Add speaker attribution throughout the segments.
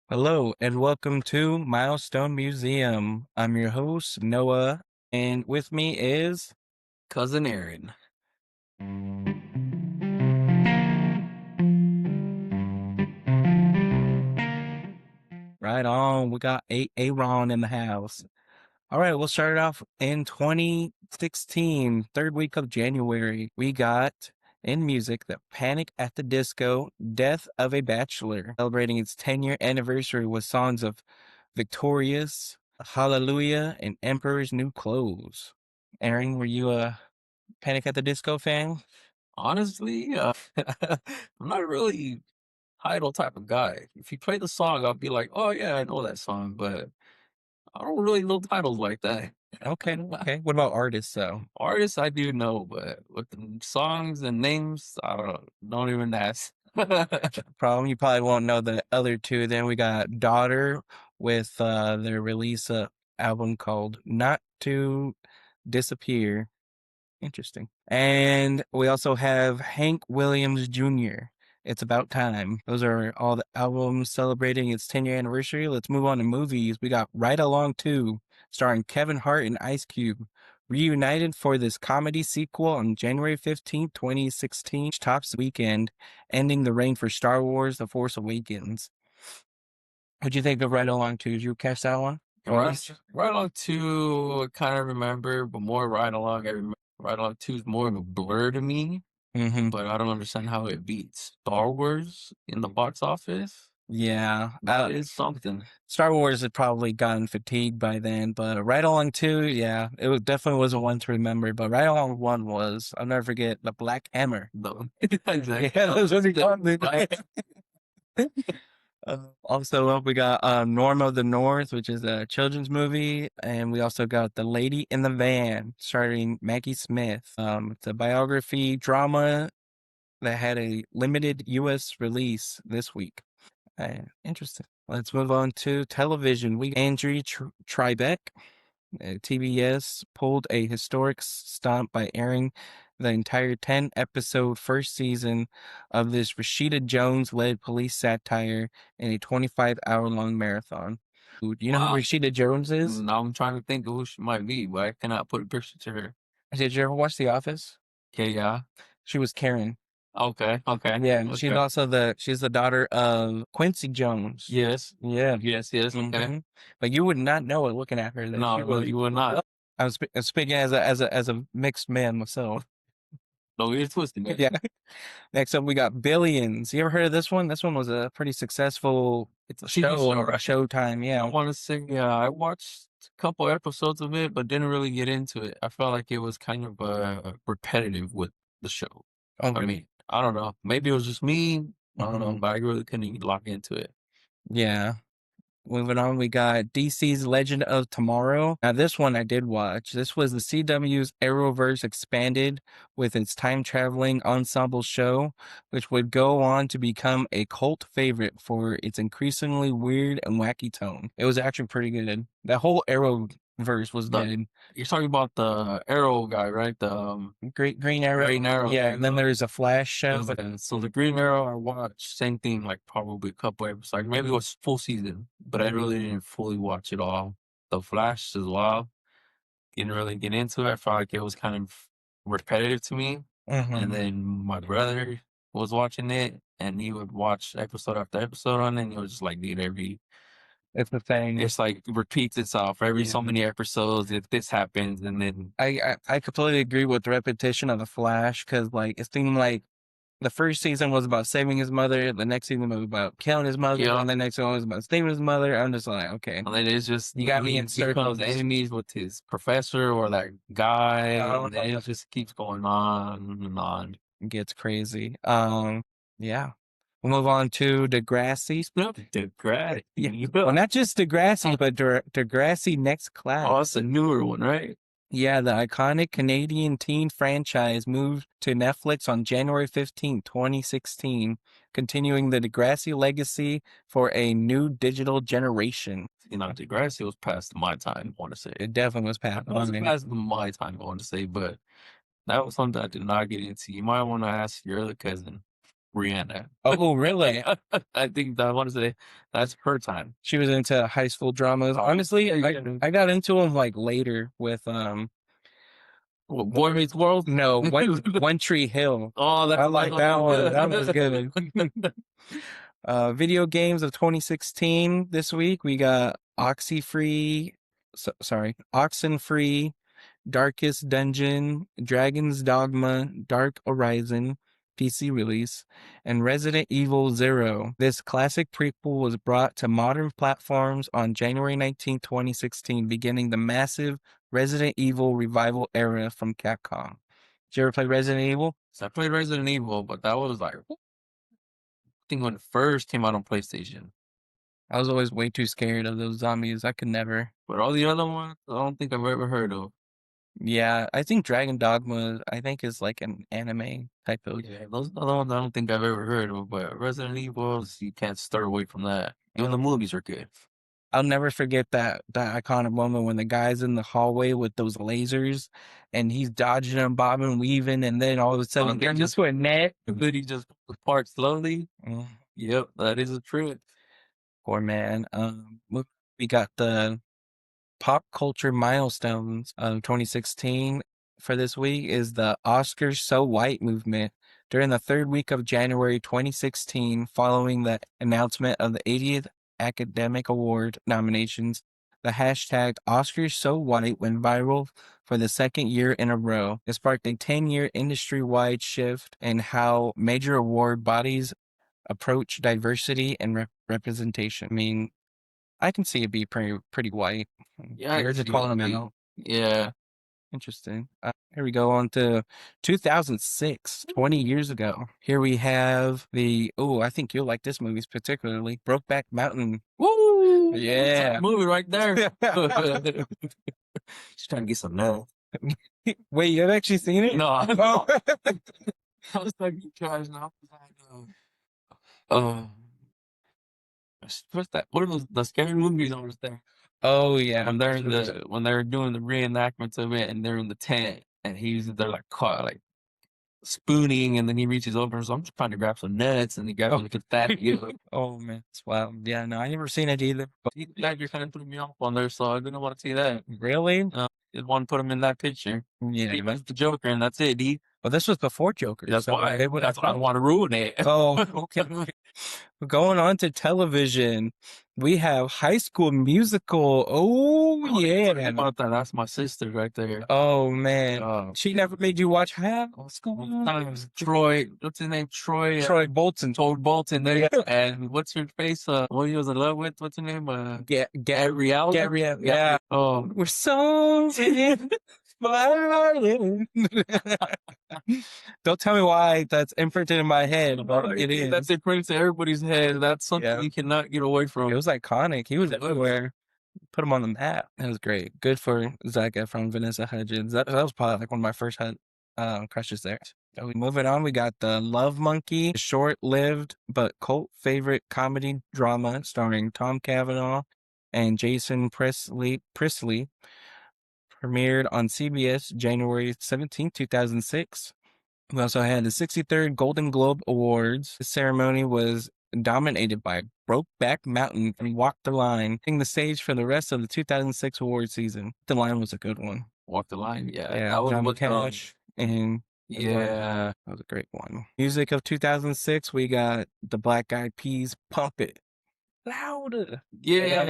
Speaker 1: Hello and welcome to Milestone Museum. I'm your host, Noah, and with me is
Speaker 2: Cousin Aaron.
Speaker 1: right on. We got Aaron in the house. All right, we'll start it off in 2016, third week of January. We got in music the Panic at the Disco, Death of a Bachelor, celebrating its 10-year anniversary with songs of Victorious, Hallelujah, and Emperor's New Clothes. Aaron, were you a Panic at the Disco fan?
Speaker 2: Honestly, I'm not really idol type of guy. If you play the song, I'll be like, "Oh yeah, I know that song," but I don't really know titles like that.
Speaker 1: Okay, okay. What about artists though?
Speaker 2: Artists I do know, but with the songs and names, I don't even ask.
Speaker 1: Problem you probably won't know the other two. Then we got Daughter with their release album called Not to Disappear. Interesting. And we also have Hank Williams Jr. It's About Time. Those are all the albums celebrating its 10-year anniversary. Let's move on to movies. We got Ride Along 2, starring Kevin Hart and Ice Cube. Reunited for this comedy sequel on January 15th, 2016, which tops the weekend, ending the reign for Star Wars The Force Awakens. What'd you think of Ride Along 2? Did you catch that one? Or at least-
Speaker 2: Ride Along 2, I kind of remember, but more Ride Along, I remember Ride Along 2 is more of a blur to me,
Speaker 1: Mhm.
Speaker 2: but I don't understand how it beats Star Wars in the box office.
Speaker 1: Yeah.
Speaker 2: That is something.
Speaker 1: Star Wars had probably gotten fatigued by then, but Ride Along 2, yeah, definitely wasn't one to remember, but Ride Along 1 was. I'll never forget the Black Hammer.
Speaker 2: No, exactly.
Speaker 1: Yeah, those was fun. Also, we got Norm of the North, which is a children's movie, and we also got The Lady in the Van, starring Maggie Smith. It's a biography drama that had a limited U.S. release this week. Interesting. Let's move on to television. We Andrew Tribeck, TBS pulled a historic stunt by airing the entire 10-episode first season of this Rashida Jones-led police satire in a 25-hour-long marathon. Ooh, do you know who
Speaker 2: Wow.
Speaker 1: Rashida Jones is?
Speaker 2: Now I'm trying to think of who she might be, but I cannot put a picture to her.
Speaker 1: Did you ever watch The Office?
Speaker 2: Okay, yeah.
Speaker 1: She was Karen.
Speaker 2: Okay.
Speaker 1: Yeah, she's also she's the daughter of Quincy Jones.
Speaker 2: Yes.
Speaker 1: Yeah.
Speaker 2: Yes. Okay.
Speaker 1: Mhm. But you would not know it looking at her that
Speaker 2: No,
Speaker 1: she
Speaker 2: no,
Speaker 1: was.
Speaker 2: you would not.
Speaker 1: I'm speaking as a mixed man myself.
Speaker 2: No, you're twisted, man.
Speaker 1: Yeah. Next up, we got Billions. You ever heard of this one? This one was a pretty successful. It's a
Speaker 2: TV
Speaker 1: show,
Speaker 2: show, right?
Speaker 1: Showtime.
Speaker 2: I
Speaker 1: Yeah.
Speaker 2: want to say, yeah, I watched a couple episodes of it, but didn't really get into it. I felt like it was kind of repetitive with the show.
Speaker 1: Oh,
Speaker 2: I
Speaker 1: really?
Speaker 2: mean, I don't know. Maybe it was just me. I don't know,
Speaker 1: Mhm.
Speaker 2: but I really couldn't lock into it.
Speaker 1: Yeah. Moving on, we got DC's Legend of Tomorrow. Now, this one I did watch. This was the CW's Arrowverse expanded with its time traveling ensemble show, which would go on to become a cult favorite for its increasingly weird and wacky tone. It was actually pretty good. That whole Arrowverse was
Speaker 2: The
Speaker 1: good.
Speaker 2: You're talking about the Arrow guy, right? The
Speaker 1: Great Green Arrow.
Speaker 2: Green Arrow.
Speaker 1: Yeah, and then there's a Flash show.
Speaker 2: Okay, so the Green Arrow I watched same thing, like probably a couple episodes, like maybe it was full season, but I really didn't fully watch it all. The Flash as well, didn't really get into it. I felt like it was kind of repetitive to me. And
Speaker 1: Mhm.
Speaker 2: then my brother was watching it, and he would watch episode after episode on it, and he was just like, dude,
Speaker 1: It's the thing.
Speaker 2: it's like repeats itself every so many episodes. If this happens, and then
Speaker 1: I completely agree with the repetition of the Flash because like it seemed like the first season was about saving his mother, the next season was about killing his mother,
Speaker 2: yeah,
Speaker 1: and the next one was about saving his mother. I'm just like, okay,
Speaker 2: and then it's just
Speaker 1: you got me
Speaker 2: he
Speaker 1: in circles.
Speaker 2: becomes enemies with his professor or that guy,
Speaker 1: Oh,
Speaker 2: and then it just keeps going on and on.
Speaker 1: it gets crazy. Yeah. We'll move on to Degrassi.
Speaker 2: Degrassi.
Speaker 1: Yeah. Well, not just Degrassi, but Degrassi Next Class.
Speaker 2: Oh, it's a newer one, right?
Speaker 1: Yeah, the iconic Canadian teen franchise moved to Netflix on January 15th, 2016, continuing the Degrassi legacy for a new digital generation.
Speaker 2: You know, Degrassi was past my time, I want to say.
Speaker 1: It definitely was past
Speaker 2: It was
Speaker 1: my
Speaker 2: past my time, I want to say, but that was something I did not get into. You might want to ask your other cousin. Rihanna.
Speaker 1: Oh, really?
Speaker 2: I think I want to say that's her time.
Speaker 1: She was into high school dramas. Honestly, I got into them like later with
Speaker 2: What, Boy Meets World?
Speaker 1: no, One Tree Hill.
Speaker 2: Oh, that's
Speaker 1: I like that one. That was good. Video games of 2016 this week. We got Oxenfree, Darkest Dungeon, Dragon's Dogma, Dark Horizon, PC release, and Resident Evil Zero. This classic prequel was brought to modern platforms on January 19th, 2016, beginning the massive Resident Evil revival era from Capcom. Did you ever play Resident Evil?
Speaker 2: So I played Resident Evil, but that was like, I think when it first came out on PlayStation.
Speaker 1: I was always way too scared of those zombies. I could never.
Speaker 2: But all the other ones, I don't think I've ever heard of.
Speaker 1: Yeah, I think Dragon Dogma, I think is like an anime type of.
Speaker 2: Yeah, those are the ones I don't think I've ever heard of. But Resident Evil, you can't start away from that. Even the movies are good.
Speaker 1: I'll never forget that iconic moment when the guy's in the hallway with those lasers and he's dodging them, bobbing, weaving, and then all of a sudden they're just going net.
Speaker 2: And then he just apart slowly. Yep, that is a trip.
Speaker 1: Poor man. We got the pop culture milestones of 2016 for this week is the Oscars So White movement. During the third week of January 2016, following the announcement of the 80th Academic Award nominations, the hashtag Oscars So White went viral for the second year in a row. It sparked a 10-year industry-wide shift in how major award bodies approach diversity and representation. I mean, I can see it be pretty white.
Speaker 2: Yeah, I
Speaker 1: You're just
Speaker 2: see
Speaker 1: calling
Speaker 2: what
Speaker 1: them
Speaker 2: you
Speaker 1: out.
Speaker 2: Yeah.
Speaker 1: Interesting. Here we go on to 2006, 20 years ago. Here we have I think you'll like this movie particularly, Brokeback Mountain.
Speaker 2: Woo!
Speaker 1: Yeah.
Speaker 2: That movie right there. Just trying to get some love.
Speaker 1: Wait, you have actually seen it?
Speaker 2: No,
Speaker 1: Oh.
Speaker 2: I was like, you guys now. Uh, what's that? What are those the scary movies on there?
Speaker 1: Oh yeah.
Speaker 2: When they're doing the reenactments of it and they're in the tent and they're like caught like spooning and then he reaches over, so I'm just trying to grab some nuts and he grabs a at that.
Speaker 1: Oh man, it's wild. Yeah, no, I never seen it either. But
Speaker 2: That you're kind of putting me off on there, so I didn't want to see that.
Speaker 1: really?
Speaker 2: Just want to put him in that picture.
Speaker 1: Yeah,
Speaker 2: That's the Joker, and that's it, D.
Speaker 1: Well, this was before Joker.
Speaker 2: That's
Speaker 1: so
Speaker 2: why I want to ruin it.
Speaker 1: Oh, okay. Going on to television, we have High School Musical. Oh, yeah.
Speaker 2: About that, that's my sister right there.
Speaker 1: Oh, man. She never made you watch High School?
Speaker 2: Troy, what's his name?
Speaker 1: Troy Bolton.
Speaker 2: Troy Bolton there. And what's her face? What he was in love with? What's her name? Gabrielle?
Speaker 1: Gabrielle, yeah.
Speaker 2: Oh.
Speaker 1: We're so smiling. Don't tell me why that's imprinted in my head, but it is.
Speaker 2: That's imprinted in everybody's head. That's something you cannot get away from.
Speaker 1: It was iconic. He was everywhere. Put him on the map. That was great. Good for Zac Efron, Vanessa Hudgens. That was probably like one of my first crushes there. So moving on, we got The Love Monkey, short-lived but cult favorite comedy drama starring Tom Cavanaugh and Jason Priestley, premiered on CBS January 17, 2006. We also had the 63rd Golden Globe Awards. The ceremony was dominated by Brokeback Mountain and Walk the Line, setting the stage for the rest of the 2006 award season. The Line was a good one.
Speaker 2: Walk the Line, yeah.
Speaker 1: That was Johnny Cash and
Speaker 2: yeah,
Speaker 1: that was a great one. Music of 2006, we got the Black Eyed Peas, Pump It. Louder.
Speaker 2: Yeah.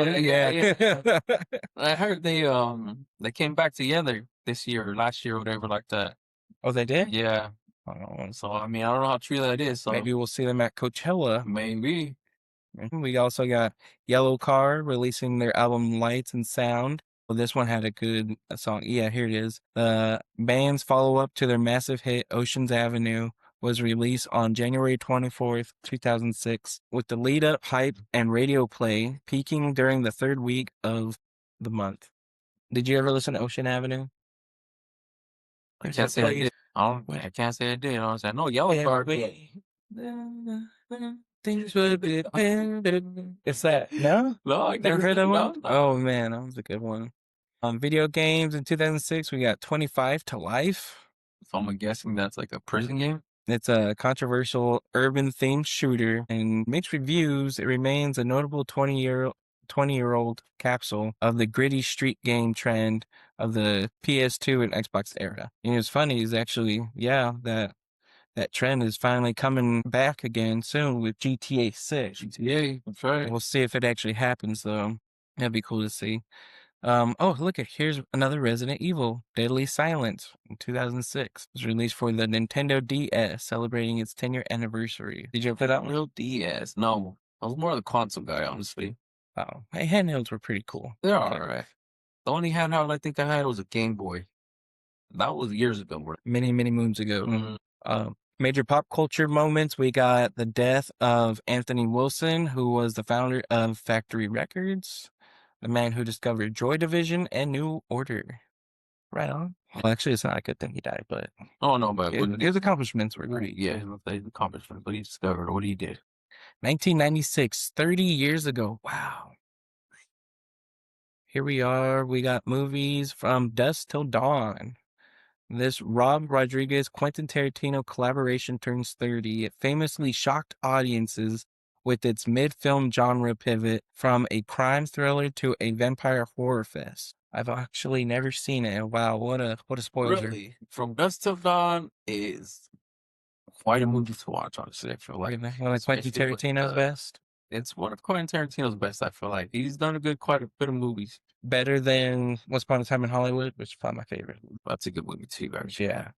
Speaker 2: I heard they came back together this year or last year or whatever like that.
Speaker 1: Oh, they did?
Speaker 2: Yeah. So I mean, I don't know how true that is. So
Speaker 1: maybe we'll see them at Coachella.
Speaker 2: Maybe.
Speaker 1: We also got Yellow Car releasing their album Lights and Sound. Well, this one had a good song. Yeah, here it is. The band's follow-up to their massive hit Oceans Avenue was released on January 24th, 2006, with the lead-up, hype, and radio play peaking during the third week of the month. Did you ever listen to Ocean Avenue?
Speaker 2: I can't say I did. I can't say I did. I was like, no, Yellow Car.
Speaker 1: Things would be it's that. No?
Speaker 2: No, I
Speaker 1: never heard that one? Oh, man, that was a good one. Video games in 2006, we got 25 to Life.
Speaker 2: So I'm guessing that's like a prison game?
Speaker 1: It's a controversial urban-themed shooter and mixed reviews. It remains a notable 20-year-old capsule of the gritty street game trend of the PS2 and Xbox era. And it's funny is actually, yeah, that trend is finally coming back again soon with GTA 6.
Speaker 2: GTA, that's right.
Speaker 1: We'll see if it actually happens though. That'd be cool to see. Oh, look at here's another Resident Evil, Deadly Silence in 2006. It was released for the Nintendo DS, celebrating its 10-year anniversary. Did you ever play that one?
Speaker 2: Real DS. No, I was more of the console guy, honestly.
Speaker 1: Oh, hey, handhelds were pretty cool.
Speaker 2: They're
Speaker 1: Okay.
Speaker 2: alright. The only handheld I think I had was a Game Boy. That was years ago.
Speaker 1: Many, many moons ago.
Speaker 2: Mm.
Speaker 1: Major pop culture moments. We got the death of Anthony Wilson, who was the founder of Factory Records, the man who discovered Joy Division and New Order. Right on. Well, actually, it's not a good thing he died, but
Speaker 2: Oh no, but
Speaker 1: his accomplishments were great.
Speaker 2: yeah, his accomplishments. What he discovered, what he did.
Speaker 1: 1996, 30 years ago. Wow. Here we are. We got movies from Dusk Till Dawn. This Rob Rodriguez Quentin Tarantino collaboration turns 30. It famously shocked audiences with its mid-film genre pivot from a crime thriller to a vampire horror fest. I've actually never seen it. Wow, what a spoiler.
Speaker 2: Really, From Dusk Till Dawn is quite a movie to watch. Honestly, I feel like
Speaker 1: One of Quentin
Speaker 2: especially with
Speaker 1: Tarantino's best.
Speaker 2: it's one of Quentin Tarantino's best. I feel like he's done quite a bit of movies.
Speaker 1: Better than Once Upon a Time in Hollywood, which is probably my favorite.
Speaker 2: That's a good movie too, actually.
Speaker 1: Yeah.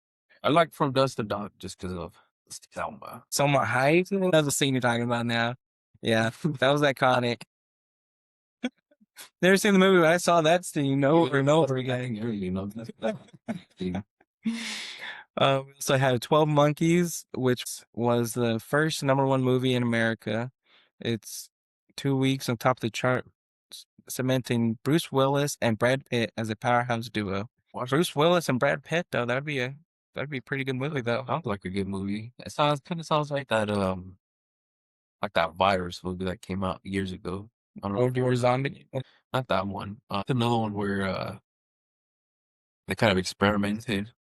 Speaker 2: I like From Dusk Till Dawn just because of Selma.
Speaker 1: Selma Hayek. That's the scene you're talking about now. Yeah, that was iconic. Never seen the movie, but I saw that scene over and over again. We also had 12 Monkeys, which was the first #1 movie in America. It's 2 weeks on top of the chart, cementing Bruce Willis and Brad Pitt as a powerhouse duo. Bruce Willis and Brad Pitt, though, that'd be a pretty good movie, though.
Speaker 2: Sounds like a good movie. It kind of sounds like that virus movie that came out years ago. I don't know if you
Speaker 1: War Zombie.
Speaker 2: not that one. Another one where they kind of experimented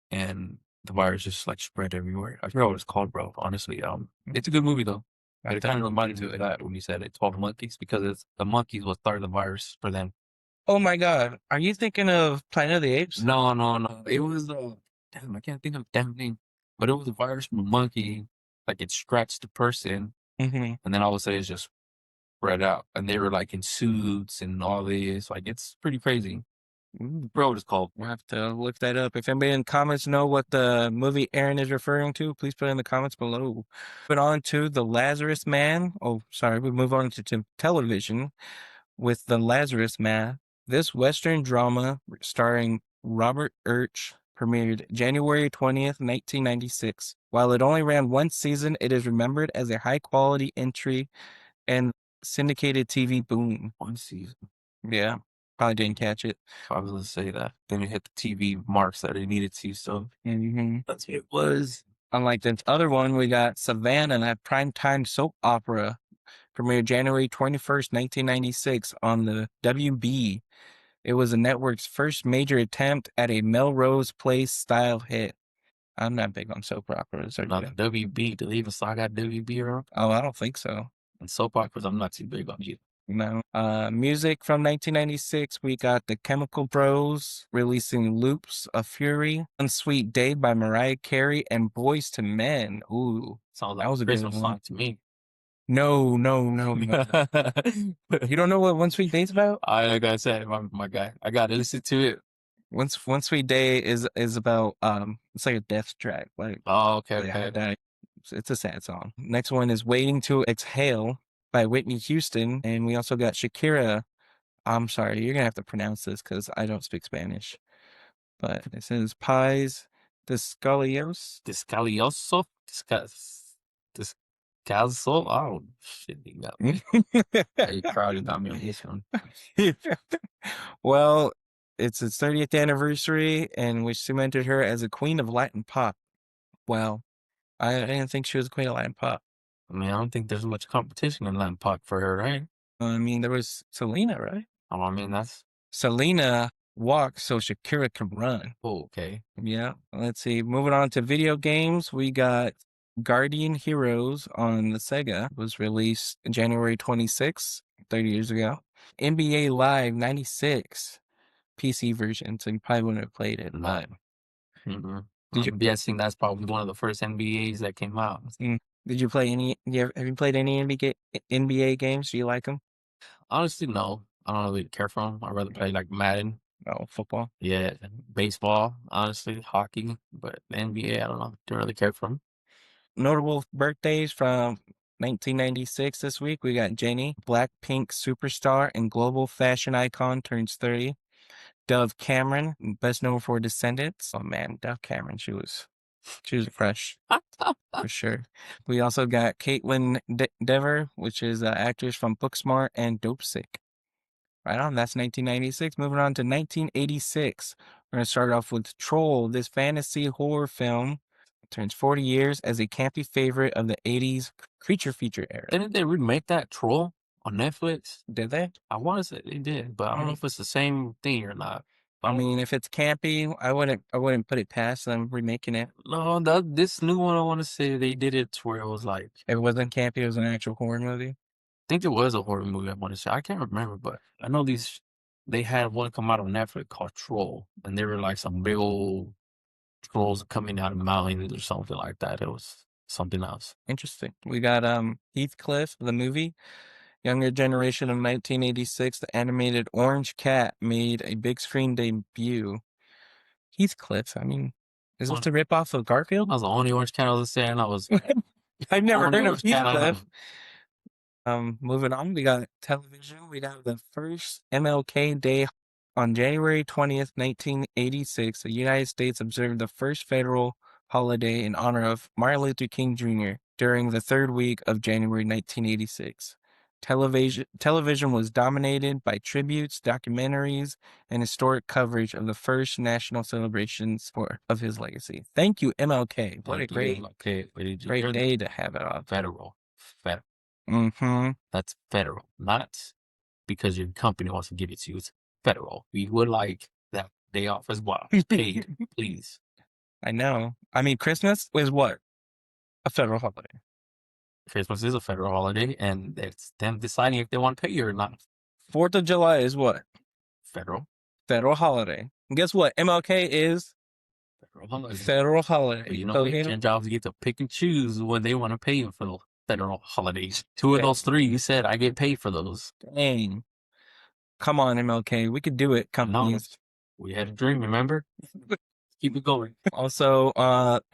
Speaker 2: and the virus just like spread everywhere. I forgot what it's called, bro. Honestly, it's a good movie though. It kind of reminded me of that when you said it, 12 Monkeys, because it's the monkeys what started the virus for them.
Speaker 1: Oh my God, are you thinking of Planet of the Apes?
Speaker 2: No, no, no. It was damn, I can't think of the damn name, but it was a virus from a monkey. Like it scratched the person,
Speaker 1: Mm-hmm.
Speaker 2: and then all of a sudden it's just spread out, and they were like in suits and all this. Like it's pretty crazy. Bro, it's called.
Speaker 1: We'll have to look that up. If anybody in the comments know what the movie Aaron is referring to, please put it in the comments below. Moving on to The Lazarus Man. Oh, sorry, we move on to television with The Lazarus Man. This Western drama starring Robert Urch premiered January 20th, 1996. While it only ran one season, it is remembered as a high-quality entry and syndicated TV boom.
Speaker 2: One season.
Speaker 1: Yeah, probably didn't catch it.
Speaker 2: I was gonna say that. Then it hit the TV marks that it needed to, so that's what it was.
Speaker 1: Unlike the other one, we got Savannah, a primetime soap opera, premiered January 21st, 1996 on the WB. It was the network's first major attempt at a Melrose Place style hit. I'm not big on soap operas.
Speaker 2: Not WB. Do they even still got WB around?
Speaker 1: Oh, I don't think so.
Speaker 2: And soap operas, I'm not too big on either.
Speaker 1: No. Music from 1996, we got the Chemical Bros releasing Loops of Fury, Unsweet Day by Mariah Carey, and Boys to Men. Ooh,
Speaker 2: Sounds like
Speaker 1: that was a
Speaker 2: Christmas
Speaker 1: good
Speaker 2: song
Speaker 1: one.
Speaker 2: to me.
Speaker 1: No. You don't know what One Sweet Day's about?
Speaker 2: Like I said, my guy, I gotta listen to it.
Speaker 1: One Sweet Day is about it's like a death track. Like
Speaker 2: Oh, okay.
Speaker 1: it's a sad song. Next one is Waiting to Exhale by Whitney Houston, and we also got Shakira. I'm sorry, you're gonna have to pronounce this because I don't speak Spanish. But it says Pies Descalioso.
Speaker 2: Descalioso? Descalzo? Oh, shit. You crowded got me on this one.
Speaker 1: Well, it's its 30th anniversary, and which cemented her as a queen of Latin pop. Well, I didn't think she was a queen of Latin pop.
Speaker 2: I mean, I don't think there's much competition in Latin pop for her, right?
Speaker 1: I mean, there was Selena, right?
Speaker 2: I mean, that's...
Speaker 1: Selena walks so Shakira can run.
Speaker 2: Oh, okay.
Speaker 1: Yeah. Let's see. Moving on to video games, we got Guardian Heroes on the Sega was released January 26th, 30 years ago. NBA Live 96 PC version, so you probably wouldn't have played it,
Speaker 2: No.
Speaker 1: but
Speaker 2: Mm-mm.
Speaker 1: did you
Speaker 2: I'm guessing that's probably one of the first NBAs that came out.
Speaker 1: did you play any have you played any NBA games? Do you like them?
Speaker 2: Honestly, no. I don't really care for them. I'd rather play like Madden.
Speaker 1: Oh, football.
Speaker 2: Yeah, baseball, honestly, hockey, but the NBA, I don't know. Don't really care for them.
Speaker 1: Notable birthdays from 1996 this week. We got Jenny, Blackpink superstar and global fashion icon, turns 30. Dove Cameron, best known for Descendants. Oh man, Dove Cameron, she was fresh for sure. We also got Caitlin Dever, which is an actress from Booksmart and Dopesick. Right on, that's 1996. Moving on to 1986. We're going to start off with Troll, this fantasy horror film. Turns 40 years as a campy favorite of the 80s creature feature era.
Speaker 2: Didn't they remake that Troll on Netflix?
Speaker 1: Did they?
Speaker 2: I want to say they did, but I don't know if it's the same thing or not.
Speaker 1: I mean, if it's campy, I wouldn't put it past them remaking it.
Speaker 2: No, this new one, I want to say they did it to where it was like,
Speaker 1: If it wasn't campy, it was an actual horror movie.
Speaker 2: I think it was a horror movie. I want to say I can't remember, but I know they had one come out on Netflix called Troll, and they were like some big old trolls coming out of mountains or something like that. It was something else.
Speaker 1: Interesting. We got Heathcliff, the movie. Younger generation of 1986, the animated Orange Cat made a big screen debut. Heathcliff, I mean, is this a ripoff of Garfield?
Speaker 2: I was the only orange cat I was saying. I was
Speaker 1: I've never
Speaker 2: only
Speaker 1: heard of
Speaker 2: orange cat I know.
Speaker 1: Heathcliff. Moving on, we got television. We got the first MLK Day on January 20th, 1986. The United States observed the first federal holiday in honor of Martin Luther King Jr. during the third week of January 1986. Television was dominated by tributes, documentaries, and historic coverage of the first national celebrations of his legacy. Thank you, MLK. What a great day to have it on.
Speaker 2: Federal.
Speaker 1: Mm-hmm.
Speaker 2: That's federal, not because your company wants to give it to you. It's federal. We would like that day off as well. Paid, please.
Speaker 1: I know. I mean, Christmas is what? A federal holiday.
Speaker 2: Christmas is a federal holiday, and it's them deciding if they want to pay you or not.
Speaker 1: 4th of July is what?
Speaker 2: Federal.
Speaker 1: Federal holiday. And guess what? MLK is
Speaker 2: Federal holiday.
Speaker 1: federal holiday.
Speaker 2: But you know, agent jobs get to pick and choose when they want to pay you for the federal holidays. Two of those three, you said I get paid for those.
Speaker 1: Dang. Come on, MLK. We could do it, companies.
Speaker 2: We had a dream, remember? Keep it going.
Speaker 1: Also,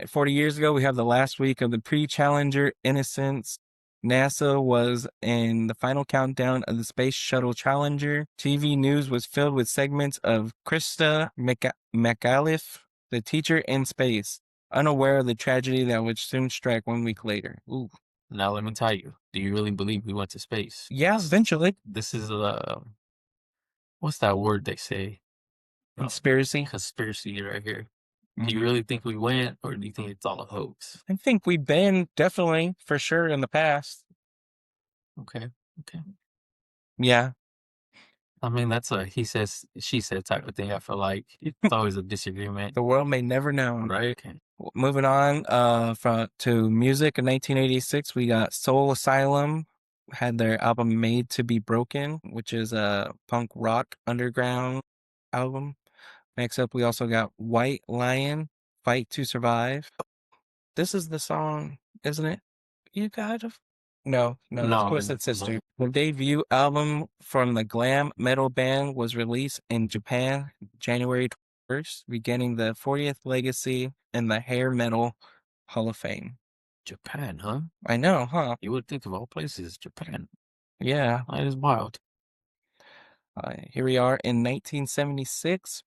Speaker 1: 40 years ago, we have the last week of the pre-Challenger Innocence. NASA was in the final countdown of the Space Shuttle Challenger. TV news was filled with segments of Krista McAuliffe, the teacher in space, unaware of the tragedy that would soon strike 1 week later. Ooh.
Speaker 2: Now let me tell you, do you really believe we went to space?
Speaker 1: Yeah, eventually.
Speaker 2: This is what's that word they say?
Speaker 1: Conspiracy.
Speaker 2: Conspiracy right here. Do you really think we went, or do you think it's all a hoax?
Speaker 1: I think we've been definitely, for sure, in the past.
Speaker 2: Okay.
Speaker 1: Yeah.
Speaker 2: I mean, that's a he says, she said type of thing. I feel like it's always a disagreement.
Speaker 1: The world may never know.
Speaker 2: Right? Okay.
Speaker 1: Moving on to music in 1986, we got Soul Asylum had their album Made to Be Broken, which is a punk rock underground album. Next up, we also got White Lion, Fight to Survive. This is the song, isn't it? You gotta... No, it's Twisted Sister. The debut album from the glam metal band was released in Japan January 1st, beginning the 40th legacy in the hair metal Hall of Fame.
Speaker 2: Japan, huh?
Speaker 1: I know, huh?
Speaker 2: You would think of all places, Japan.
Speaker 1: Yeah.
Speaker 2: That is wild.
Speaker 1: Here we are in 1976.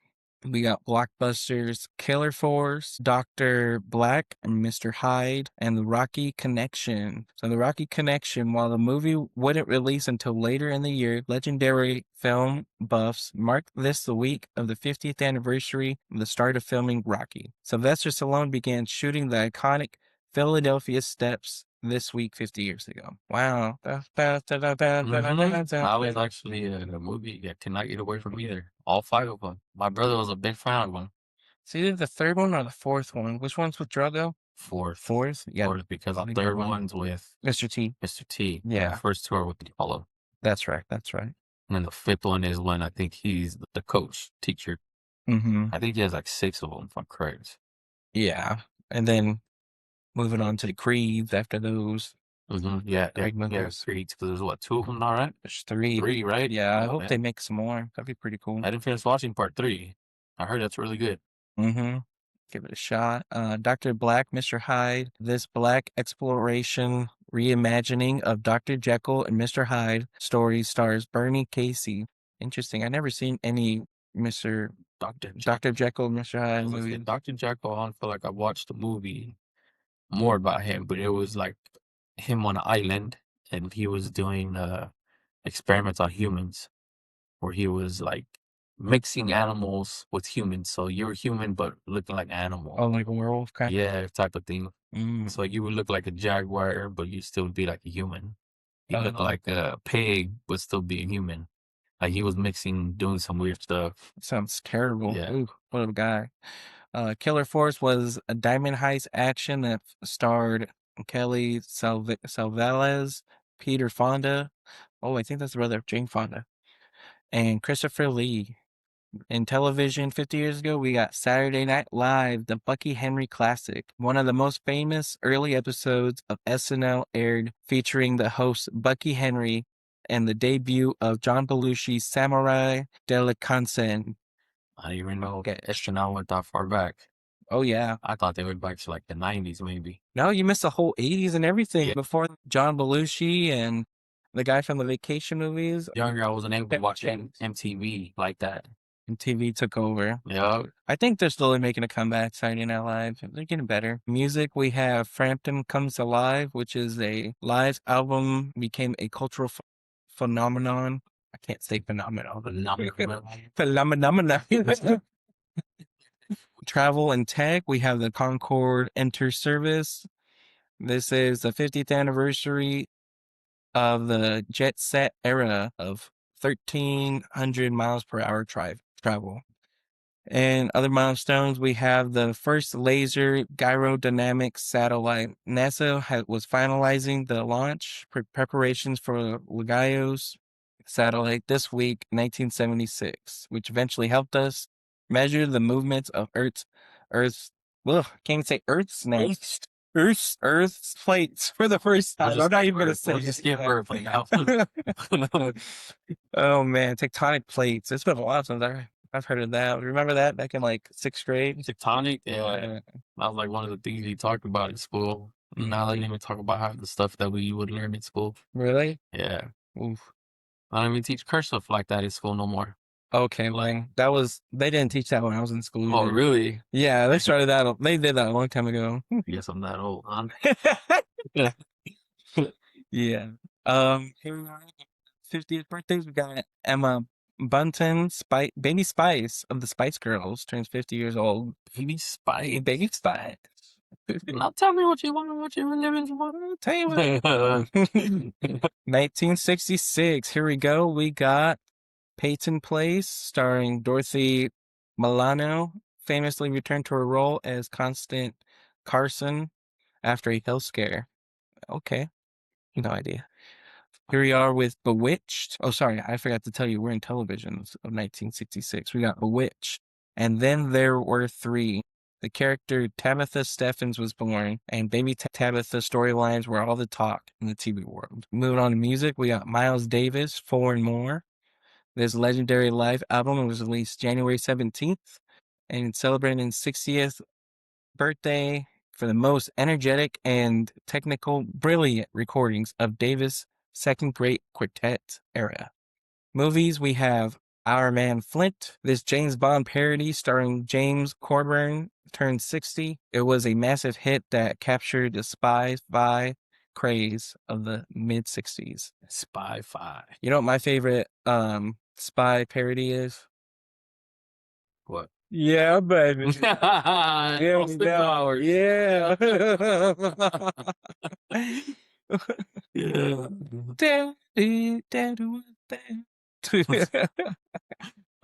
Speaker 1: We got blockbusters Killer Force, Dr. Black, and Mr. Hyde, and The Rocky Connection. So The Rocky Connection, while the movie wouldn't release until later in the year, legendary film buffs marked this the week of the 50th anniversary of the start of filming Rocky. Sylvester Stallone began shooting the iconic Philadelphia Steps this week 50 years ago. Wow.
Speaker 2: I was actually in a movie that cannot get away from either. All 5 of them. My brother was a big fan of them.
Speaker 1: It's either the third one or the fourth one. Which one's with Drago?
Speaker 2: Fourth.
Speaker 1: Fourth, yeah,
Speaker 2: Fourth, because the
Speaker 1: probably
Speaker 2: third
Speaker 1: one.
Speaker 2: one's with
Speaker 1: Mr. T.
Speaker 2: Mr. T. And the
Speaker 1: Yeah,
Speaker 2: first two are with Apollo.
Speaker 1: that's right. That's right.
Speaker 2: And then the fifth one is when I think he's the coach, teacher.
Speaker 1: Mm-hmm.
Speaker 2: I think he has like six of them, if I'm correct.
Speaker 1: Yeah, and then moving on to the creeds after those
Speaker 2: Yeah, yeah,
Speaker 1: Craig
Speaker 2: yeah.
Speaker 1: movies.
Speaker 2: Three, because there's what, two of them, all right?
Speaker 1: There's three.
Speaker 2: Three, right?
Speaker 1: Yeah, I
Speaker 2: Oh,
Speaker 1: hope
Speaker 2: yeah.
Speaker 1: they make some more. That'd be pretty cool.
Speaker 2: I didn't finish watching part three. I heard that's really good.
Speaker 1: Mm-hmm. Give it a shot. Dr. Black, Mr. Hyde. This black exploration reimagining of Dr. Jekyll and Mr. Hyde story stars Bernie Casey. Interesting. I never seen any Mr. Dr. Jekyll, Mr. Hyde movies.
Speaker 2: Dr. Jekyll, I feel like I watched the movie more about him, but it was like him on an island and he was doing experiments on humans where he was like mixing animals with humans. So you're human but looking like an animal.
Speaker 1: Oh, like a werewolf kind.
Speaker 2: Yeah, type of thing.
Speaker 1: Mm.
Speaker 2: So you would look like a jaguar, but you still be like a human. You look
Speaker 1: Oh,
Speaker 2: like a pig, but still be a human. Like he was mixing, doing some weird stuff.
Speaker 1: sounds terrible.
Speaker 2: Yeah.
Speaker 1: Ooh, what a guy. Killer Force was a diamond heist action that starred Kelly Salvalez, Peter Fonda. Oh, I think that's the brother of Jane Fonda, and Christopher Lee. In television 50 years ago, we got Saturday Night Live, the Bucky Henry classic. One of the most famous early episodes of SNL aired featuring the host Bucky Henry and the debut of John Belushi's Samurai Delicatessen.
Speaker 2: I didn't even know
Speaker 1: Okay.
Speaker 2: SNL went that far back.
Speaker 1: Oh, yeah.
Speaker 2: I thought they went back to like the 90s, maybe.
Speaker 1: No, you missed the whole 80s and everything
Speaker 2: Yeah.
Speaker 1: before John Belushi and the guy from the vacation movies.
Speaker 2: Younger, I wasn't able to watch MTV like that.
Speaker 1: And TV took over.
Speaker 2: Yeah.
Speaker 1: I think they're slowly making a comeback, Saturday Night Live. They're getting better. Music, we have Frampton Comes Alive, which is a live album, became a cultural phenomenon. I can't say phenomenon. Phenomenon. Travel and tech, we have the Concorde Enter Service. This is the 50th anniversary of the jet set era of 1,300 miles per hour travel. And other milestones, we have the first laser gyrodynamic satellite. NASA was finalizing the launch preparations for LIGO's satellite this week, 1976, which eventually helped us measure the movements of Earth's, ugh, I can't even say Earth's next. Earth's plates for the first time. I'm not even going to say it.
Speaker 2: Skip Earth like now.
Speaker 1: Oh man, tectonic plates. It's been a while since I've heard of that. Remember that back in like sixth grade?
Speaker 2: Tectonic, yeah. That was like one of the things he talked about in school. Now they didn't even talk about half the stuff that we would learn in school.
Speaker 1: Really?
Speaker 2: Yeah.
Speaker 1: Oof.
Speaker 2: I don't even teach cursive like that in school no more.
Speaker 1: Okay, Lang. They didn't teach that when I was in school.
Speaker 2: Oh,
Speaker 1: either.
Speaker 2: really?
Speaker 1: Yeah, they started that. They did that a long time ago.
Speaker 2: Guess I'm that old, huh?
Speaker 1: Yeah. Here we are. 50th birthdays. We got Emma Bunton, Baby Spice of the Spice Girls, turns 50 years old.
Speaker 2: Baby Spice.
Speaker 1: Baby Spice.
Speaker 2: Now tell me what you want, what you living for.
Speaker 1: Tell you what. 1966. Here we go. We got Peyton Place, starring Dorothy Milano, famously returned to her role as Constant Carson after a health scare. Okay, no idea. Here we are with Bewitched. Oh, sorry, I forgot to tell you, we're in televisions of 1966. We got Bewitched. And then there were three. The character Tabitha Steffens was born, and baby Tabitha storylines were all the talk in the TV world. Moving on to music, we got Miles Davis, Four and More. This legendary live album was released January 17th and celebrating his 60th birthday for the most energetic and technical brilliant recordings of Davis' second great quartet era. Movies, we have Our Man Flint, this James Bond parody starring James Coburn, turned 60. It was a massive hit that captured the spy-fi craze of the mid-60s.
Speaker 2: Spy-fi.
Speaker 1: You know what my favorite spy parody is?
Speaker 2: What?
Speaker 1: Yeah, baby.
Speaker 2: Yeah,
Speaker 1: Austin Powers. Yeah.
Speaker 2: Yeah.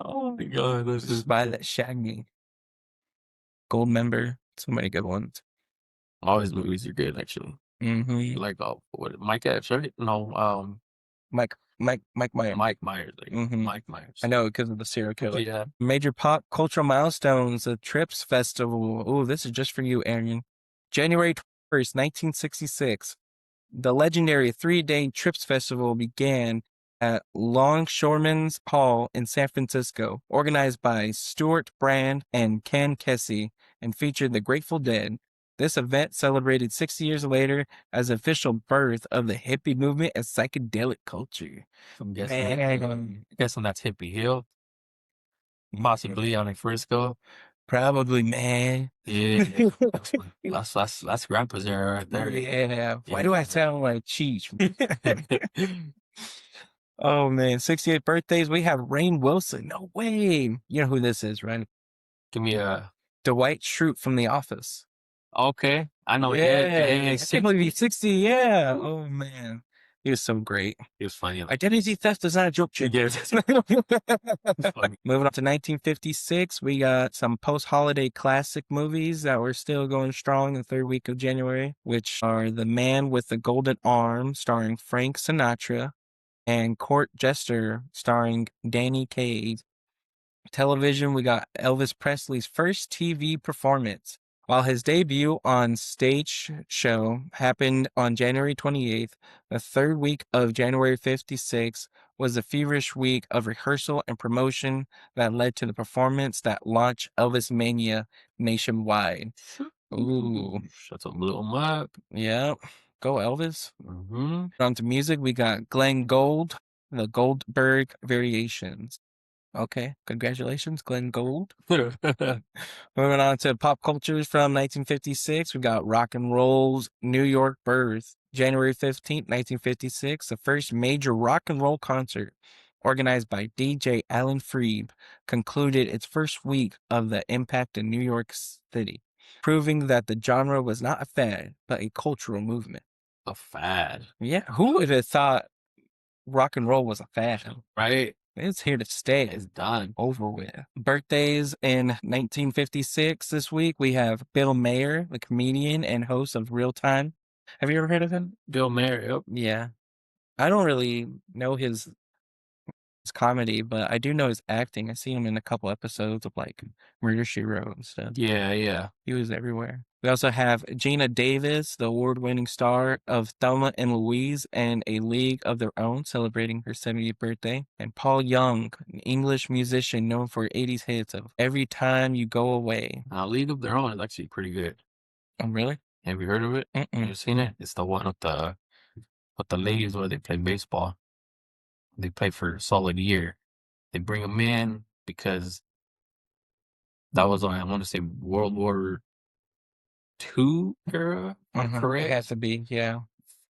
Speaker 2: Oh my god, that's just
Speaker 1: Spy that shagged me. Gold member. So many good ones.
Speaker 2: All his movies are good, actually.
Speaker 1: Mm-hmm.
Speaker 2: Like, what, Mike Epps, right? No,
Speaker 1: Mike Myers.
Speaker 2: Mike Myers.
Speaker 1: Mm-hmm.
Speaker 2: Mike
Speaker 1: I
Speaker 2: Myers.
Speaker 1: know because of the serial killer.
Speaker 2: Yeah.
Speaker 1: Major pop cultural milestones, the Trips Festival. Oh, this is just for you, Aaron. January 1st, 1966. The legendary 3-day Trips Festival began at Longshoremen's Hall in San Francisco, organized by Stuart Brand and Ken Kesey, and featured the Grateful Dead. This event celebrated 60 years later as the official birth of the hippie movement and psychedelic culture.
Speaker 2: I'm guessing,
Speaker 1: Man,
Speaker 2: guessing that's Hippie Hill, possibly on in Frisco.
Speaker 1: probably, man.
Speaker 2: Yeah, that's Grandpa's era right there.
Speaker 1: Yeah. Why
Speaker 2: Yeah.
Speaker 1: do I sound like Cheech? Oh man, 68th birthdays. We have Rainn Wilson. No way. You know who this is, right?
Speaker 2: Give me a.
Speaker 1: Dwight Schrute from The Office.
Speaker 2: Okay, I know.
Speaker 1: Yeah, I can't believe he's 60. Yeah.
Speaker 2: Ooh.
Speaker 1: Oh man, he was so great.
Speaker 2: He was funny.
Speaker 1: Identity theft is not a joke, Jim.
Speaker 2: Yes. Funny.
Speaker 1: Moving on to 1956, we got some post-holiday classic movies that were still going strong the third week of January, which are The Man with the Golden Arm, starring Frank Sinatra, and Court Jester, starring Danny Kaye. Television, we got Elvis Presley's first TV performance. While his debut on stage show happened on January 28th, the third week of January 56 was a feverish week of rehearsal and promotion that led to the performance that launched Elvis Mania nationwide. Ooh.
Speaker 2: Shut up, blew him up.
Speaker 1: Yeah. Go Elvis.
Speaker 2: Mm-hmm.
Speaker 1: On to music, we got Glenn Gould, the Goldberg Variations. Okay, congratulations, Glenn Gould. Moving on to pop cultures from 1956, we got rock and roll's New York birth. January 15th, 1956, the first major rock and roll concert, organized by DJ Alan Freed, concluded its first week of the impact in New York City, proving that the genre was not a fad, but a cultural movement.
Speaker 2: A fad.
Speaker 1: Yeah, who would have thought rock and roll was a fad?
Speaker 2: Right?
Speaker 1: It's here to stay.
Speaker 2: It's done.
Speaker 1: Over with. Birthdays in 1956 this week. We have Bill Maher, the comedian and host of Real Time. Have you ever heard of him?
Speaker 2: Bill Maher. Yep.
Speaker 1: Yeah. I don't really know his comedy, but I do know his acting. I see him in a couple episodes of like Murder She Wrote and stuff.
Speaker 2: Yeah, yeah.
Speaker 1: He was everywhere. We also have Gina Davis, the award-winning star of Thelma and Louise and A League of Their Own, celebrating her 70th birthday. And Paul Young, an English musician known for 80s hits of Every Time You Go Away.
Speaker 2: League of Their Own is actually pretty good.
Speaker 1: Oh, really?
Speaker 2: Have you heard of it?
Speaker 1: Mm-mm.
Speaker 2: Have you seen it? It's the one with the ladies where they play baseball. They play for a solid year. They bring them in because that was I want to say World War II era. Correct?
Speaker 1: It has to be, yeah.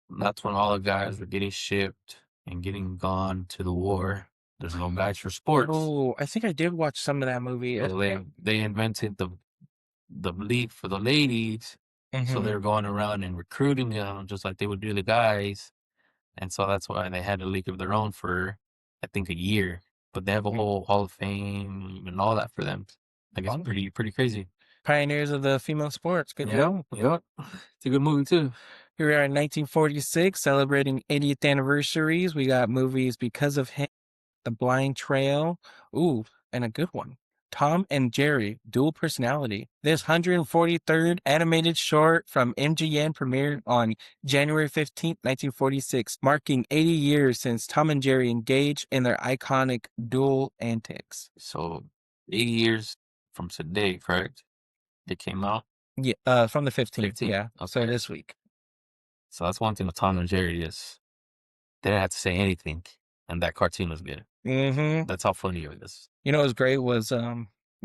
Speaker 2: That's when all the guys were getting shipped and getting gone to the war. There's no guys for sports.
Speaker 1: Oh, I think I did watch some of that movie.
Speaker 2: So they invented the league for the ladies. So they're going around and recruiting them just like they would do the guys. And so that's why they had a league of their own for, I think, a year. But they have a whole Hall of Fame and all that for them. Like, it's pretty crazy.
Speaker 1: Pioneers of the female sports. Good job.
Speaker 2: Yep. It's a good movie, too.
Speaker 1: Here we are in 1946, celebrating 80th anniversaries. We got movies Because of Him, The Blind Trail. Ooh, and a good one. Tom and Jerry, Dual Personality. This 143rd animated short from MGM premiered on January 15th, 1946, marking 80 years since Tom and Jerry engaged in their iconic dual antics.
Speaker 2: So, 80 years from today, correct? It came out?
Speaker 1: Yeah, from the 15th,
Speaker 2: 15th.
Speaker 1: yeah.
Speaker 2: Okay.
Speaker 1: So this week.
Speaker 2: So that's one thing with Tom and Jerry is they didn't have to say anything, and that cartoon was good.
Speaker 1: Mm-hmm.
Speaker 2: That's how funny it is.
Speaker 1: You know what was great was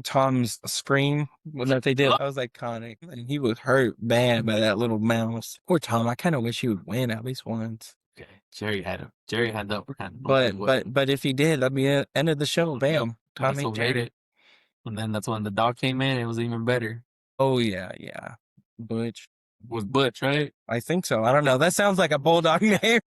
Speaker 1: Tom's scream that they did. That was iconic. And he was hurt bad by that little mouse. Poor Tom. I kind of wish he would win at least once.
Speaker 2: Okay, Jerry had the upper hand.
Speaker 1: But if he did, that'd be the end of the show. Bam. Tom
Speaker 2: Tommy made it. And then that's when the dog came in. It was even better.
Speaker 1: Oh yeah. Butch.
Speaker 2: Was Butch, right?
Speaker 1: I think so. I don't know. That sounds like a bulldog name.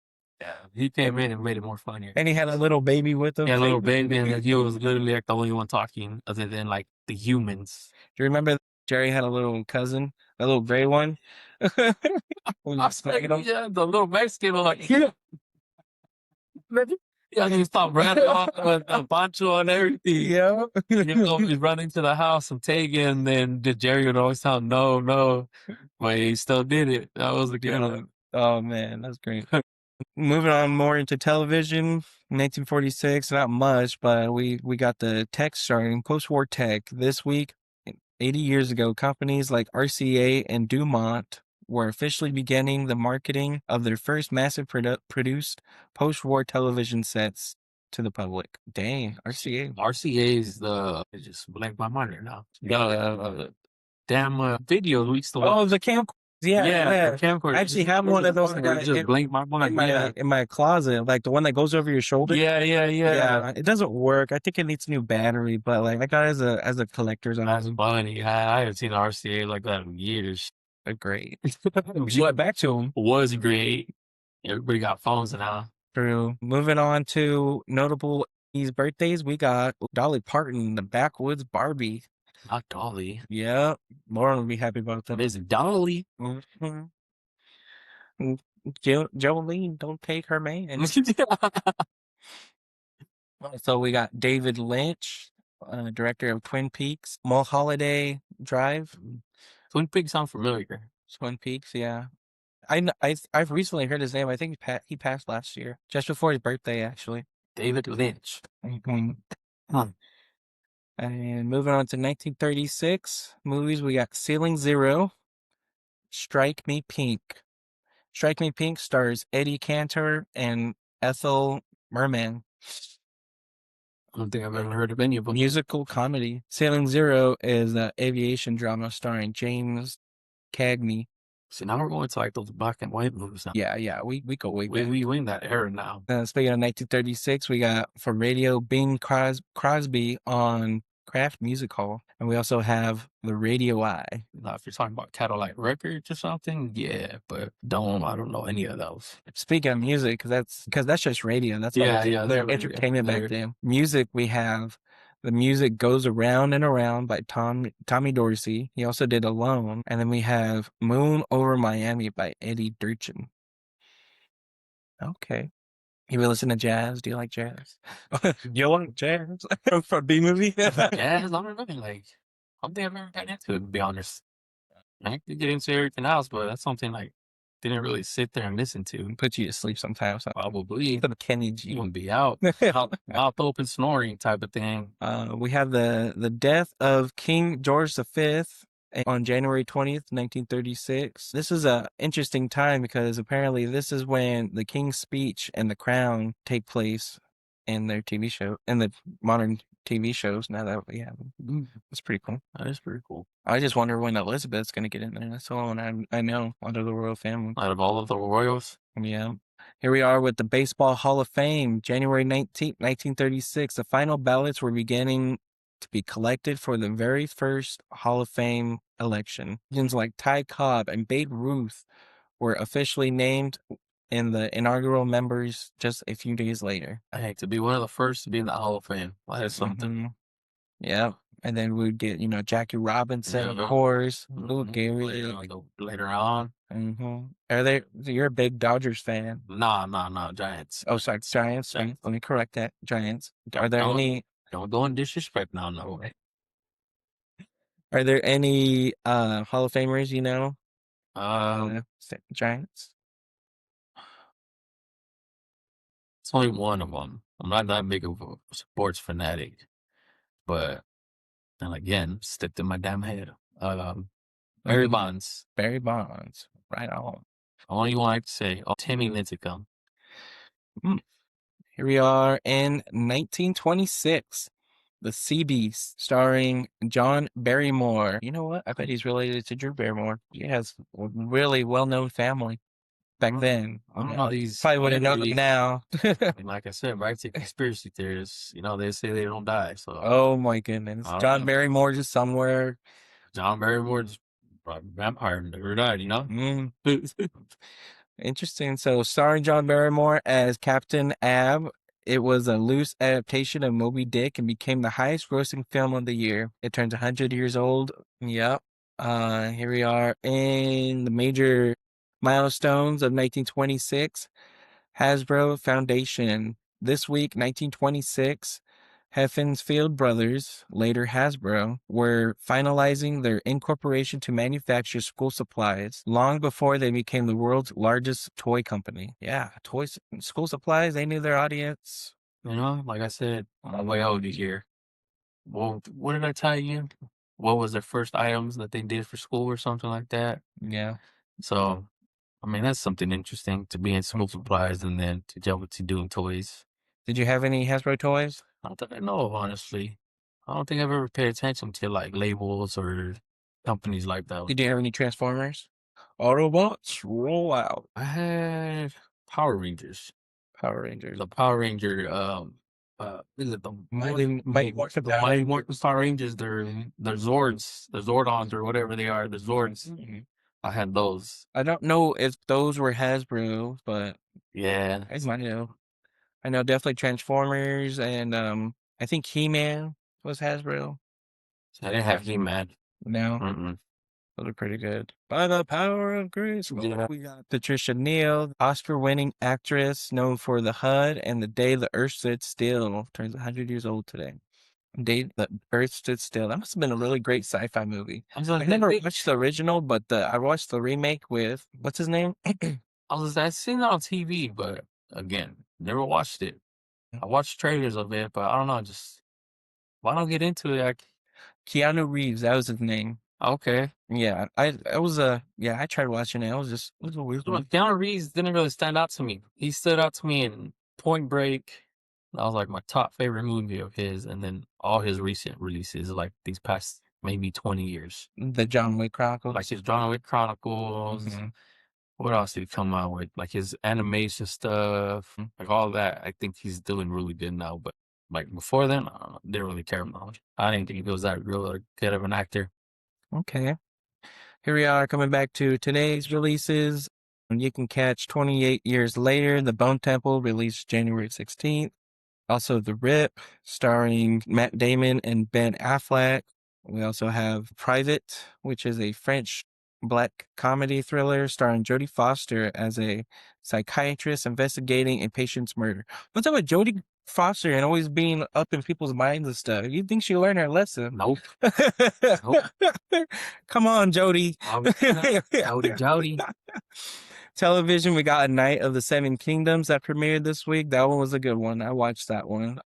Speaker 2: Yeah, he came in and made it more funnier.
Speaker 1: And he had a little baby with him.
Speaker 2: Yeah, a little baby, and he was literally like the only one talking other than like the humans.
Speaker 1: Do you remember Jerry had a little cousin, a little gray one. When
Speaker 2: I
Speaker 1: you
Speaker 2: swear,
Speaker 1: smacking him.
Speaker 2: yeah, the little Mexican was like, yeah, yeah, he stopped running off with the poncho and everything.
Speaker 1: Yeah.
Speaker 2: You know, he's running to the house and taking, and then the Jerry would always tell him, no, no, but he still did it. That was a good one.
Speaker 1: Oh man, that's great. Moving on more into television, 1946, not much, but we got the tech starting, post-war tech. This week, 80 years ago, companies like RCA and Dumont were officially beginning the marketing of their first massive produced post-war television sets to the public. Dang, RCA.
Speaker 2: RCA is it just blanked my mind right now. Yeah, damn videos we used to watch.
Speaker 1: Oh, the camcorder. Yeah,
Speaker 2: Yeah,
Speaker 1: yeah.
Speaker 2: camcorder.
Speaker 1: I actually have one of those
Speaker 2: It just blinked my mind. Yeah,
Speaker 1: in my closet, like the one that goes over your shoulder.
Speaker 2: yeah.
Speaker 1: Yeah, it doesn't work. I think it needs a new battery, but like I got it as a collector's
Speaker 2: That's
Speaker 1: item.
Speaker 2: funny. I haven't seen RCA like that in years.
Speaker 1: They're great. You went back to them.
Speaker 2: Was great. Everybody got phones now.
Speaker 1: True. Moving on to notable these birthdays, we got Dolly Parton, the Backwoods Barbie.
Speaker 2: Not Dolly.
Speaker 1: Yeah, Lauren will be happy about that.
Speaker 2: What is it? Dolly?
Speaker 1: Mhm. Jolene, don't take her man. So we got David Lynch, director of Twin Peaks, Mulholliday Drive,
Speaker 2: Twin Peaks sound familiar.
Speaker 1: Twin Peaks. Yeah, I've recently heard his name. I think he passed last year, just before his birthday, actually.
Speaker 2: David Lynch.
Speaker 1: Mhm.
Speaker 2: Huh.
Speaker 1: And moving on to 1936 movies, we got Ceiling Zero, Strike Me Pink. Strike Me Pink stars Eddie Cantor and Ethel Merman.
Speaker 2: I don't think I've ever heard of any of them.
Speaker 1: Musical comedy. Sailing Zero is an aviation drama starring James Cagney.
Speaker 2: So now we're going to like those black and white movies now.
Speaker 1: Yeah, we go way back.
Speaker 2: We in that era now.
Speaker 1: Speaking of 1936, we got for radio Bing Crosby on Kraft Music Hall, and we also have the Radio Eye.
Speaker 2: Now, if you're talking about Cadillac Records or something, yeah, but I don't know any of those.
Speaker 1: Speaking of music, because that's just radio. That's their entertainment back then. Music, we have the music goes around and around by Tommy Dorsey. He also did Alone, and then we have Moon Over Miami by Eddie Durchin. Okay. You ever listen to jazz? Do you like jazz? You like jazz from B movie?
Speaker 2: Jazz, I don't know. Like, I don't think I've ever gotten into it, to be honest. I could get into everything else, but that's something like didn't really sit there and listen to.
Speaker 1: Put you to sleep sometimes.
Speaker 2: Probably.
Speaker 1: The Kenny
Speaker 2: You
Speaker 1: G.
Speaker 2: gonna be out, mouth open snoring type of thing.
Speaker 1: We have the death of King George V on January 20th, 1936. This is a interesting time because apparently this is when the King's Speech and the Crown take place in their TV show, in the modern TV shows now that we have them. That's pretty cool.
Speaker 2: That is pretty cool.
Speaker 1: I just wonder when Elizabeth's going to get in there. That's the only one I know under the royal family.
Speaker 2: Out of all of the royals?
Speaker 1: Yeah. Here we are with the Baseball Hall of Fame, January 19th, 1936. The final ballots were beginning to be collected for the very first Hall of Fame election. Legends like Ty Cobb and Babe Ruth were officially named in the inaugural members just a few days later.
Speaker 2: Hey, to be one of the first to be in the Hall of Fame. That is something.
Speaker 1: Mm-hmm. Yeah. And then we'd get, Jackie Robinson, of course, Lou Gehrig.
Speaker 2: Later on.
Speaker 1: You're a big Dodgers fan.
Speaker 2: No, Giants.
Speaker 1: Oh, sorry, Giants. Let me correct that. Giants. Are there any?
Speaker 2: Don't go in disrespect now, no.
Speaker 1: Are there any Hall of Famers you know? Giants.
Speaker 2: It's only one of them. I'm not that big of a sports fanatic, but and again, stick to my damn head. Barry Bonds.
Speaker 1: Barry Bonds. Right on.
Speaker 2: Only one I to say. Oh, Timmy Lincecum.
Speaker 1: Here we are in 1926. The Sea Beast, starring John Barrymore. You know what? I bet he's related to Drew Barrymore. He has a really well-known family back then.
Speaker 2: I don't know. These
Speaker 1: probably wouldn't know them now.
Speaker 2: Like I said, right to conspiracy theorists, they say they don't die. So
Speaker 1: oh my goodness, John Barrymore just somewhere.
Speaker 2: John Barrymore's probably vampire never died.
Speaker 1: Interesting. So, starring John Barrymore as Captain Ab, it was a loose adaptation of Moby Dick and became the highest grossing film of the year. It turns 100 years old. Yep. Here we are in the major milestones of 1926. Hasbro Foundation. This week, 1926, Heffensfield Brothers, later Hasbro, were finalizing their incorporation to manufacture school supplies long before they became the world's largest toy company. Yeah, toys, school supplies, they knew their audience.
Speaker 2: You know, like I said, I'm way old this year. Well, what did I tell you? What was their first items that they did for school or something like that?
Speaker 1: Yeah.
Speaker 2: So, I mean, that's something interesting to be in school supplies and then to jump to doing toys.
Speaker 1: Did you have any Hasbro toys?
Speaker 2: Not that I know of, honestly. I don't think I've ever paid attention to like labels or companies like that.
Speaker 1: Did you have any Transformers? Autobots, roll out.
Speaker 2: I had Power Rangers.
Speaker 1: Power Rangers.
Speaker 2: The Power Ranger, is it the Mighty Morphin Power Rangers? They're Zords, the Zordons or whatever they are, the Zords. I had those.
Speaker 1: I don't know if those were Hasbro, but
Speaker 2: Yeah,
Speaker 1: I might know. I know definitely Transformers and I think He-Man was Hasbro.
Speaker 2: I didn't have He-Man.
Speaker 1: No,
Speaker 2: Mm-mm.
Speaker 1: those are pretty good. By the power of grace,
Speaker 2: Yeah.
Speaker 1: we got Patricia Neal, Oscar-winning actress known for The HUD and The Day the Earth Stood Still. Turns 100 years old today. Day the Earth Stood Still. That must have been a really great sci-fi movie. I never watched the original, but I watched the remake with what's his name?
Speaker 2: I seen it on TV, but again, never watched it. I watched trailers of it, but I don't know, just why don't get into it? Like,
Speaker 1: Keanu Reeves, that was his name.
Speaker 2: okay.
Speaker 1: Yeah, I tried watching it. It was a weird one.
Speaker 2: Keanu Reeves didn't really stand out to me. He stood out to me in Point Break. That was like my top favorite movie of his, and then all his recent releases, like these past maybe 20 years.
Speaker 1: The John Wick Chronicles.
Speaker 2: Like his John Wick Chronicles.
Speaker 1: Mhm.
Speaker 2: What else did he come out with? Like his animation stuff, like all that. I think he's doing really good now. But like before then, I don't know, didn't really care much. I didn't think he was that real or good of an actor.
Speaker 1: Okay. Here we are coming back to today's releases. And you can catch 28 years later, The Bone Temple, released January 16th. Also, The Rip, starring Matt Damon and Ben Affleck. We also have Private, which is a French black comedy thriller starring Jodie Foster as a psychiatrist investigating a patient's murder. What's up with Jodie Foster and always being up in people's minds and stuff? You think she learned her lesson?
Speaker 2: Nope.
Speaker 1: Come on, Jodie.
Speaker 2: Jody.
Speaker 1: Television, we got A Night of the Seven Kingdoms that premiered this week. That one was a good one. I watched that one.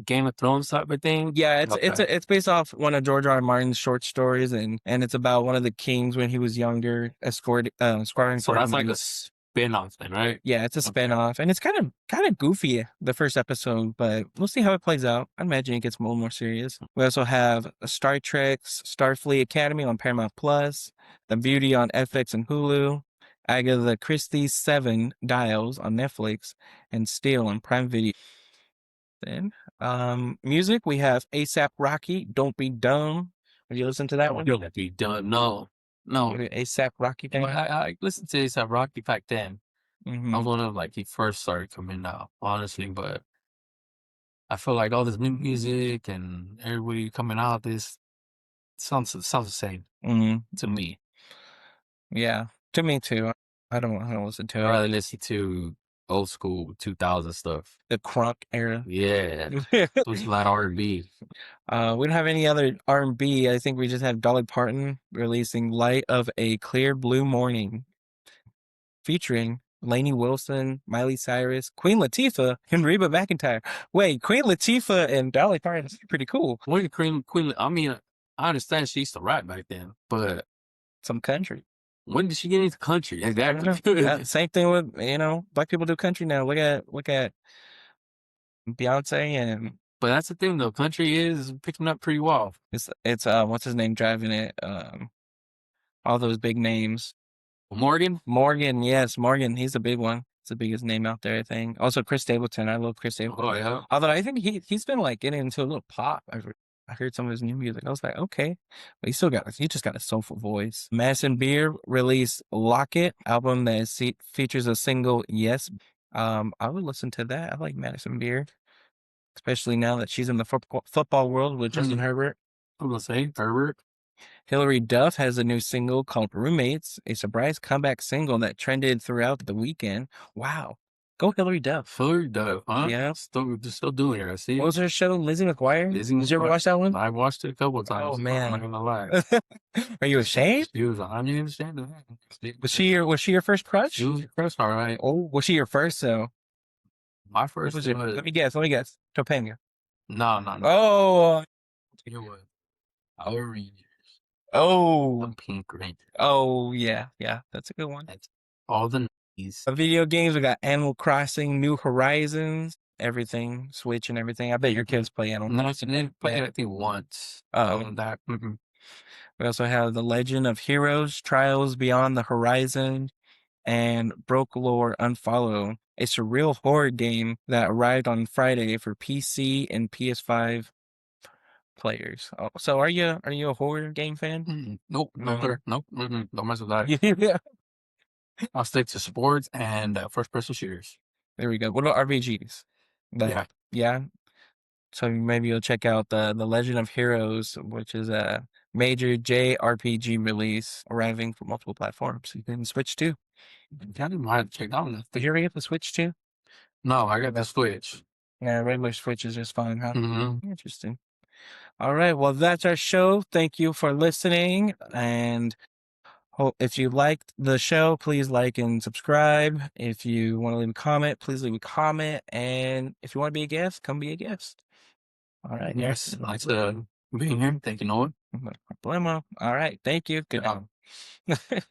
Speaker 2: Game of Thrones type of thing.
Speaker 1: Yeah,
Speaker 2: Okay.
Speaker 1: it's based off one of George R. R. Martin's short stories, and it's about one of the kings when he was younger, escorting.
Speaker 2: So that's like a spin-off then, right?
Speaker 1: Yeah, it's a
Speaker 2: Okay.
Speaker 1: spinoff, and it's kind of goofy the first episode, but we'll see how it plays out. I imagine it gets a little more serious. We also have Star Trek's Starfleet Academy on Paramount Plus, The Beauty on FX and Hulu, Agatha Christie's Seven Dials on Netflix, and Steel on Prime Video. Then, music, we have ASAP Rocky, Don't Be Dumb. Have you listened to that one?
Speaker 2: Don't be done. No.
Speaker 1: ASAP Rocky
Speaker 2: And
Speaker 1: fan?
Speaker 2: I listened to A$AP Rocky back then. I
Speaker 1: Mm-hmm.
Speaker 2: was one of like he first started coming out, honestly, but I feel like all this new music and everybody coming out, this sounds the same
Speaker 1: Mm-hmm.
Speaker 2: to me.
Speaker 1: Yeah, to me too. I don't listen
Speaker 2: I'd
Speaker 1: to it.
Speaker 2: rather listen to old school 2000 stuff.
Speaker 1: The crunk era.
Speaker 2: Yeah, those a lot of R&B.
Speaker 1: We don't have any other R&B. I think we just have Dolly Parton releasing Light of a Clear Blue Morning, featuring Lainey Wilson, Miley Cyrus, Queen Latifah, and Reba McEntire. Wait, Queen Latifah and Dolly Parton is pretty cool.
Speaker 2: When did Queen? I mean, I understand she used to rap back then, but
Speaker 1: Some country.
Speaker 2: when did she get into country?
Speaker 1: I don't know.
Speaker 2: Exactly.
Speaker 1: Same thing with black people do country now. Look at Beyonce and
Speaker 2: But that's the thing, though. Country is picking up pretty well.
Speaker 1: it's what's his name driving it? All those big names.
Speaker 2: Morgan.
Speaker 1: Yes, Morgan. He's a big one. It's the biggest name out there, I think. Also, Chris Stapleton. I love Chris Stapleton.
Speaker 2: Oh yeah.
Speaker 1: Although I think he's been like getting into a little pop. I heard some of his new music. I was like, okay, but he just got a soulful voice. Madison Beer released Locket album that features a single Yes. I would listen to that. I like Madison Beer, especially now that she's in the football world with Justin Herbert.
Speaker 2: I'm gonna say Herbert.
Speaker 1: Hilary Duff has a new single called Roommates, a surprise comeback single that trended throughout the weekend. Wow. Go Hilary Duff.
Speaker 2: Hillary Duff, huh?
Speaker 1: Yeah.
Speaker 2: Still doing it. I see
Speaker 1: What
Speaker 2: it.
Speaker 1: was her show? Lizzie McGuire?
Speaker 2: Lizzie
Speaker 1: Did you ever
Speaker 2: McGuire.
Speaker 1: watch that one?
Speaker 2: I watched it a couple of
Speaker 1: Oh
Speaker 2: times. I'm not
Speaker 1: man.
Speaker 2: gonna lie.
Speaker 1: Are you ashamed?
Speaker 2: She was. I'm not even ashamed of that.
Speaker 1: Was she your first crush?
Speaker 2: She was first, all right.
Speaker 1: Oh, was she your first though?
Speaker 2: My
Speaker 1: What
Speaker 2: first
Speaker 1: was it?
Speaker 2: was
Speaker 1: Let me guess. Let me guess. Topanga.
Speaker 2: no.
Speaker 1: Oh,
Speaker 2: It was Power Rangers.
Speaker 1: oh,
Speaker 2: The Pink Ranger.
Speaker 1: oh, yeah, yeah. That's a good one.
Speaker 2: That's all the 90s.
Speaker 1: The video games, we got Animal Crossing, New Horizons, everything, Switch and everything. I bet your kids play Animal
Speaker 2: No,
Speaker 1: Crossing.
Speaker 2: I didn't play
Speaker 1: Yeah.
Speaker 2: it, I think once.
Speaker 1: Oh,
Speaker 2: That.
Speaker 1: we also have The Legend of Heroes, Trials Beyond the Horizon, and Broke Lore Unfollow. A surreal horror game that arrived on Friday for PC and PS5 players. Oh, so are you a horror game fan?
Speaker 2: Nope, no,
Speaker 1: No.
Speaker 2: sir. Nope. Don't mess with that.
Speaker 1: Yeah.
Speaker 2: I'll stick to sports and first-person shooters.
Speaker 1: There we go. What about RPGs? Like,
Speaker 2: Yeah.
Speaker 1: yeah. So maybe you'll check out the Legend of Heroes, which is a major JRPG release arriving for multiple platforms. You can Switch too.
Speaker 2: Kind of might check that one.
Speaker 1: Did you ever get the Switch too?
Speaker 2: No, I got the Switch.
Speaker 1: Yeah, regular Switch is just fine, huh?
Speaker 2: Hmm.
Speaker 1: Interesting. All right. Well, that's our show. Thank you for listening. And if you liked the show, please like and subscribe. If you want to leave a comment, please leave a comment. And if you want to be a guest, come be a guest. All right.
Speaker 2: Yes, nice being here. Thank you, Noah.
Speaker 1: No problemo. All right. Thank you. Good
Speaker 2: Yeah.
Speaker 1: night.